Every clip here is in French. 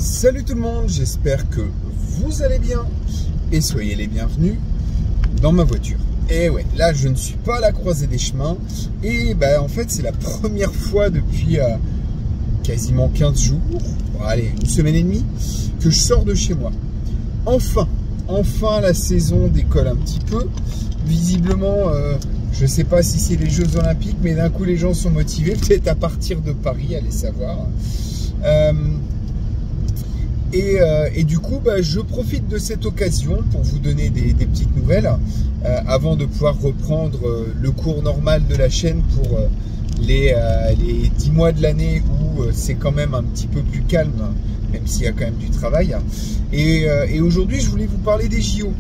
Salut tout le monde, j'espère que vous allez bien et soyez les bienvenus dans ma voiture. Et ouais, là je ne suis pas à la croisée des chemins et en fait c'est la première fois depuis quasiment 15 jours, bon, allez, une semaine et demie, que je sors de chez moi. Enfin la saison décolle un petit peu. Visiblement, je ne sais pas si c'est les Jeux Olympiques, mais d'un coup les gens sont motivés, peut-être à partir de Paris, allez savoir. Et du coup, je profite de cette occasion pour vous donner des petites nouvelles avant de pouvoir reprendre le cours normal de la chaîne pour les 10 mois de l'année où c'est quand même un petit peu plus calme, même s'il y a quand même du travail. Et aujourd'hui, je voulais vous parler des JO.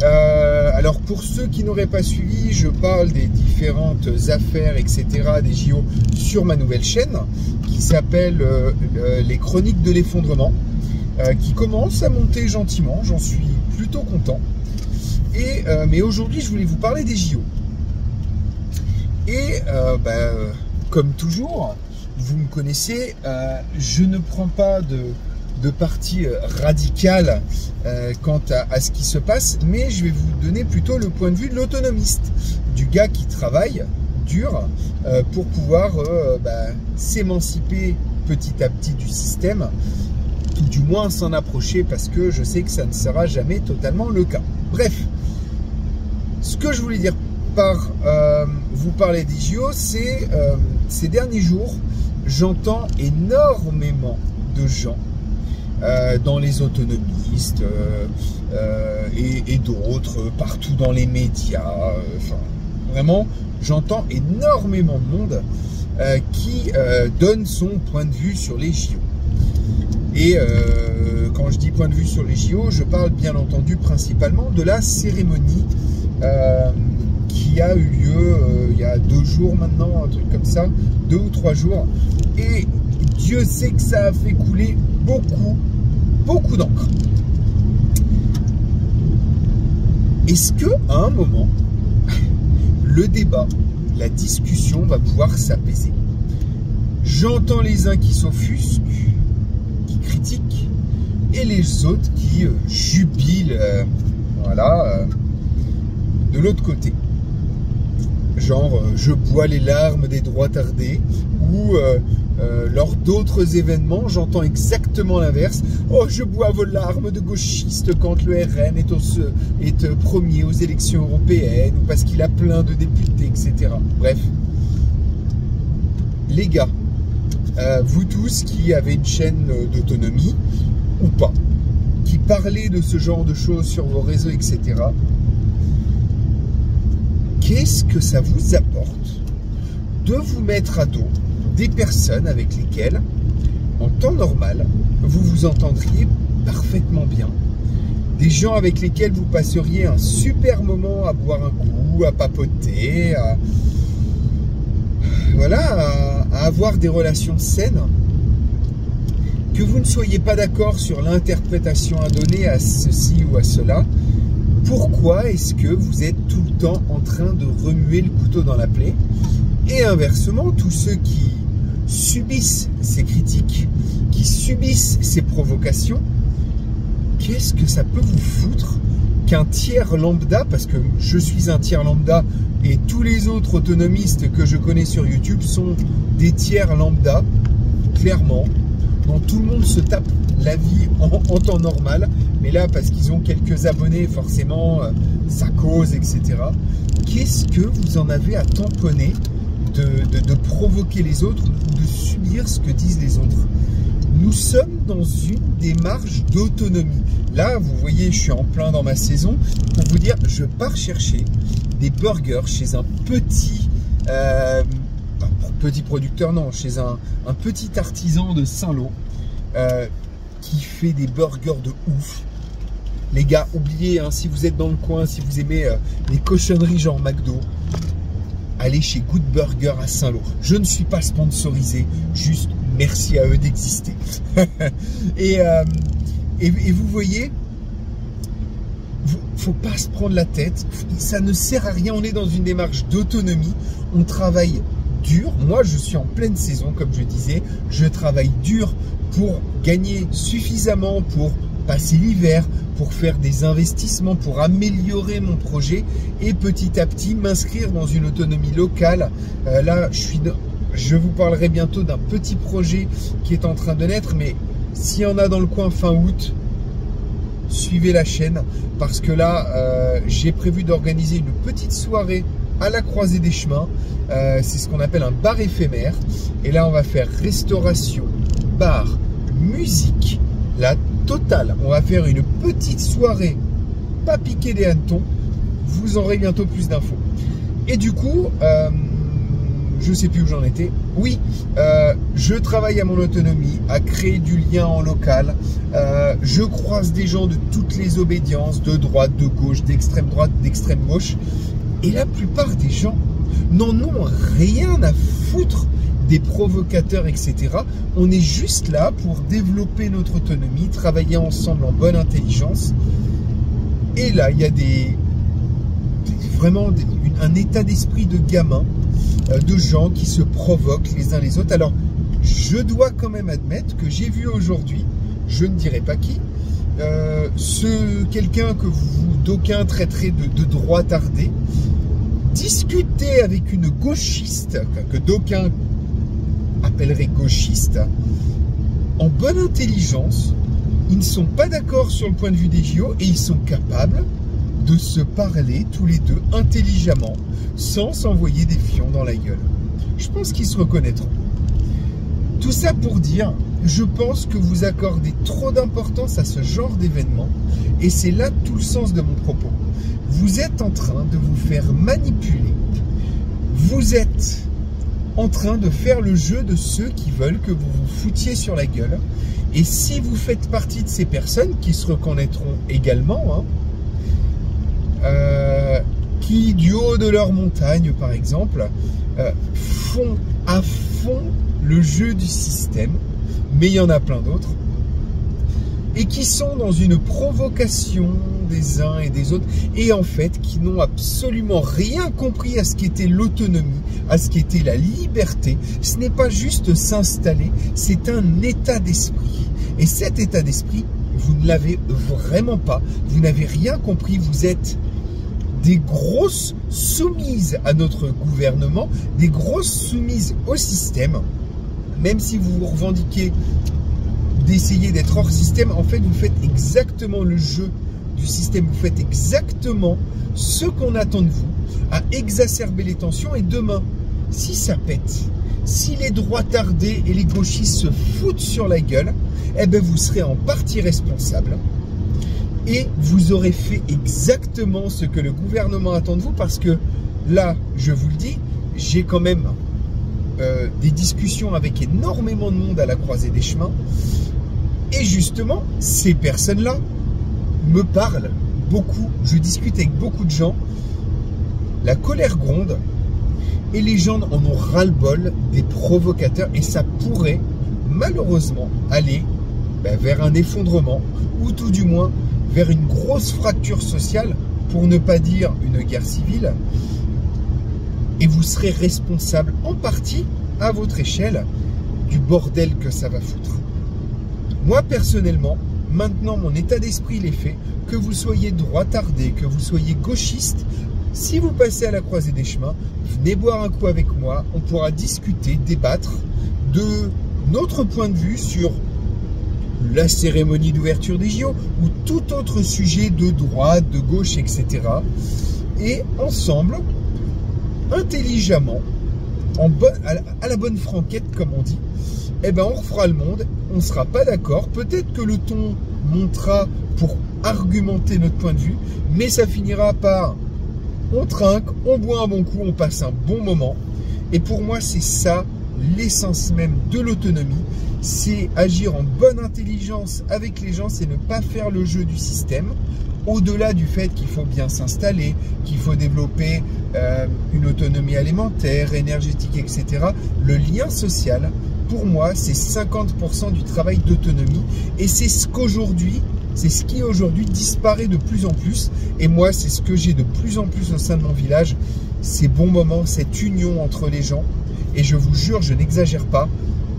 Alors pour ceux qui n'auraient pas suivi, je parle des différentes affaires, etc. des JO sur ma nouvelle chaîne qui s'appelle les Chroniques de l'effondrement, qui commence à monter gentiment, j'en suis plutôt content. Mais aujourd'hui, je voulais vous parler des JO. Et comme toujours, vous me connaissez, je ne prends pas de parti radical quant à ce qui se passe, mais je vais vous donner plutôt le point de vue de l'autonomiste, du gars qui travaille dur pour pouvoir s'émanciper petit à petit du système, ou du moins s'en approcher, parce que je sais que ça ne sera jamais totalement le cas. Bref, ce que je voulais dire par vous parler des JO, c'est ces derniers jours, j'entends énormément de gens dans les autonomistes et d'autres, partout dans les médias, vraiment, j'entends énormément de monde qui donne son point de vue sur les JO. Et quand je dis point de vue sur les JO, je parle bien entendu principalement de la cérémonie qui a eu lieu il y a 2 jours maintenant, un truc comme ça, 2 ou 3 jours. Et Dieu sait que ça a fait couler beaucoup d'encre. Est-ce que à un moment, le débat, la discussion va pouvoir s'apaiser? J'entends les uns qui s'offusquent, qui critiquent, et les autres qui jubilent, de l'autre côté. Genre, je bois les larmes des droits tardés, ou lors d'autres événements, j'entends exactement l'inverse. Oh, je bois vos larmes de gauchiste quand le RN est premier aux élections européennes, ou parce qu'il a plein de députés, etc. Bref, les gars, vous tous qui avez une chaîne d'autonomie, ou pas, qui parlez de ce genre de choses sur vos réseaux, etc., qu'est-ce que ça vous apporte de vous mettre à dos des personnes avec lesquelles, en temps normal, vous vous entendriez parfaitement bien, des gens avec lesquels vous passeriez un super moment à boire un coup, à papoter, à avoir des relations saines, que vous ne soyez pas d'accord sur l'interprétation à donner à ceci ou à cela. Pourquoi est-ce que vous êtes tout le temps en train de remuer le couteau dans la plaie? Et inversement, tous ceux qui subissent ces critiques, qui subissent ces provocations, qu'est-ce que ça peut vous foutre qu'un tiers lambda, parce que je suis un tiers lambda et tous les autres autonomistes que je connais sur YouTube sont des tiers lambda, clairement, dont tout le monde se tape la vie en temps normal, mais là parce qu'ils ont quelques abonnés, forcément ça cause, etc. Qu'est-ce que vous en avez à tamponner de provoquer les autres ou de subir ce que disent les autres? Nous sommes dans une démarche d'autonomie. Là, vous voyez, je suis en plein dans ma saison pour vous dire, je pars chercher des burgers chez un petit producteur, non, chez un petit artisan de Saint-Lô qui fait des burgers de ouf. Les gars, oubliez, si vous êtes dans le coin, si vous aimez les cochonneries genre McDo, allez chez Good Burger à Saint-Lô. Je ne suis pas sponsorisé, juste merci à eux d'exister. et vous voyez, faut pas se prendre la tête, ça ne sert à rien, on est dans une démarche d'autonomie, on travaille dur. Moi, je suis en pleine saison, comme je disais, je travaille dur pour gagner suffisamment pour passer l'hiver, pour faire des investissements, pour améliorer mon projet et petit à petit m'inscrire dans une autonomie locale. Là, je vous parlerai bientôt d'un petit projet qui est en train de naître, mais s'il y en a dans le coin fin août, suivez la chaîne parce que là, j'ai prévu d'organiser une petite soirée à la croisée des chemins. C'est ce qu'on appelle un bar éphémère. Et là, on va faire restauration, bar, musique, la totale. On va faire une petite soirée, pas piquer des hannetons. Vous aurez bientôt plus d'infos. Et du coup, je sais plus où j'en étais. Oui, je travaille à mon autonomie, à créer du lien en local. Je croise des gens de toutes les obédiences, de droite, de gauche, d'extrême droite, d'extrême gauche. Et la plupart des gens n'en ont rien à foutre des provocateurs, etc. On est juste là pour développer notre autonomie, travailler ensemble en bonne intelligence. Et là, il y a vraiment un état d'esprit de gamin, de gens qui se provoquent les uns les autres. Alors, je dois quand même admettre que j'ai vu aujourd'hui, je ne dirai pas qui, quelqu'un que d'aucuns traiteraient de droitardé, discuter avec une gauchiste, que d'aucuns appelleraient gauchiste, en bonne intelligence. Ils ne sont pas d'accord sur le point de vue des JO et ils sont capables de se parler tous les deux intelligemment, sans s'envoyer des fions dans la gueule. Je pense qu'ils se reconnaîtront. Tout ça pour dire, je pense que vous accordez trop d'importance à ce genre d'événement et c'est là tout le sens de mon propos. Vous êtes en train de vous faire manipuler. Vous êtes en train de faire le jeu de ceux qui veulent que vous vous foutiez sur la gueule. Et si vous faites partie de ces personnes qui se reconnaîtront également, qui du haut de leur montagne par exemple, font à fond le jeu du système, mais il y en a plein d'autres, et qui sont dans une provocation des uns et des autres, et en fait qui n'ont absolument rien compris à ce qu'était l'autonomie, à ce qu'était la liberté. Ce n'est pas juste s'installer, c'est un état d'esprit. Et cet état d'esprit, vous ne l'avez vraiment pas, vous n'avez rien compris, vous êtes des grosses soumises à notre gouvernement, des grosses soumises au système. Même si vous vous revendiquez d'essayer d'être hors système, en fait vous faites exactement le jeu du système, vous faites exactement ce qu'on attend de vous, à exacerber les tensions. Et demain, si ça pète, si les droitardés et les gauchistes se foutent sur la gueule, eh ben vous serez en partie responsable et vous aurez fait exactement ce que le gouvernement attend de vous, parce que là, je vous le dis, j'ai quand même des discussions avec énormément de monde à la croisée des chemins. Et justement, ces personnes-là me parlent beaucoup. Je discute avec beaucoup de gens. La colère gronde et les gens en ont ras-le-bol des provocateurs. Et ça pourrait malheureusement aller vers un effondrement, ou tout du moins vers une grosse fracture sociale, pour ne pas dire une guerre civile. Et vous serez responsable en partie, à votre échelle, du bordel que ça va foutre. Moi, personnellement, maintenant, mon état d'esprit, il est fait. Que vous soyez droitardé, que vous soyez gauchiste, si vous passez à la croisée des chemins, venez boire un coup avec moi. On pourra discuter, débattre de notre point de vue sur la cérémonie d'ouverture des JO ou tout autre sujet de droite, de gauche, etc. Et ensemble, intelligemment, à la bonne franquette, comme on dit, eh ben on refera le monde, on ne sera pas d'accord, peut-être que le ton montera pour argumenter notre point de vue, mais ça finira par on trinque, on boit un bon coup, on passe un bon moment. Et pour moi, c'est ça l'essence même de l'autonomie, c'est agir en bonne intelligence avec les gens, c'est ne pas faire le jeu du système, au-delà du fait qu'il faut bien s'installer, qu'il faut développer une autonomie alimentaire, énergétique, etc. Le lien social, pour moi, c'est 50% du travail d'autonomie, et c'est ce qui aujourd'hui disparaît de plus en plus. Et moi, c'est ce que j'ai de plus en plus au sein de mon village, ces bons moments, cette union entre les gens. Et je vous jure, je n'exagère pas,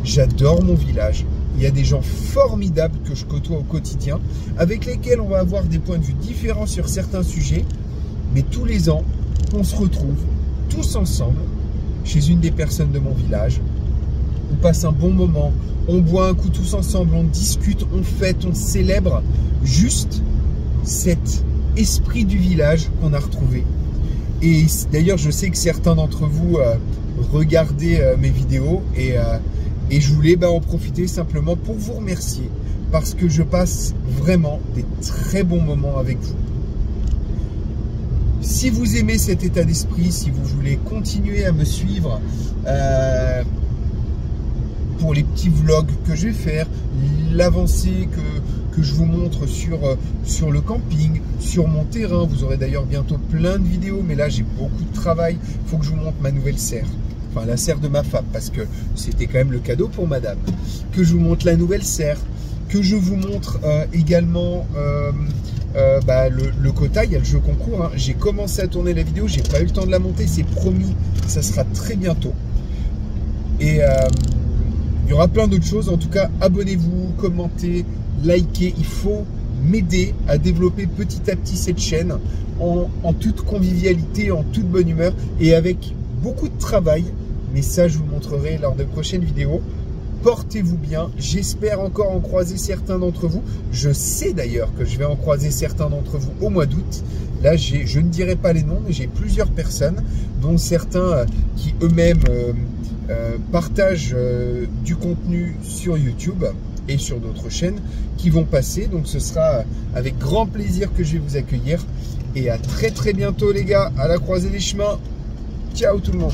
j'adore mon village. Il y a des gens formidables que je côtoie au quotidien, avec lesquels on va avoir des points de vue différents sur certains sujets. Mais tous les ans, on se retrouve tous ensemble chez une des personnes de mon village. On passe un bon moment, on boit un coup tous ensemble, on discute, on fête, on célèbre juste cet esprit du village qu'on a retrouvé. Et d'ailleurs, je sais que certains d'entre vous regardez mes vidéos et je voulais en profiter simplement pour vous remercier parce que je passe vraiment des très bons moments avec vous. Si vous aimez cet état d'esprit, si vous voulez continuer à me suivre pour les petits vlogs que je vais faire, l'avancée que je vous montre sur le camping, sur mon terrain, vous aurez d'ailleurs bientôt plein de vidéos, mais là j'ai beaucoup de travail, il faut que je vous montre ma nouvelle serre. Enfin, la serre de ma femme, parce que c'était quand même le cadeau pour madame. Que je vous montre la nouvelle serre, que je vous montre également le quota, il y a le jeu concours. Hein. J'ai commencé à tourner la vidéo, j'ai pas eu le temps de la monter, c'est promis, ça sera très bientôt. Et il y aura plein d'autres choses. En tout cas, abonnez-vous, commentez, likez. Il faut m'aider à développer petit à petit cette chaîne en toute convivialité, en toute bonne humeur et avec beaucoup de travail. Mais ça, je vous montrerai lors de prochaines vidéos. Portez-vous bien. J'espère encore en croiser certains d'entre vous. Je sais d'ailleurs que je vais en croiser certains d'entre vous au mois d'août. Là, je ne dirai pas les noms, mais j'ai plusieurs personnes, dont certains qui eux-mêmes partagent du contenu sur YouTube et sur d'autres chaînes qui vont passer. Donc, ce sera avec grand plaisir que je vais vous accueillir. Et à très très bientôt les gars, à la croisée des chemins. Ciao tout le monde.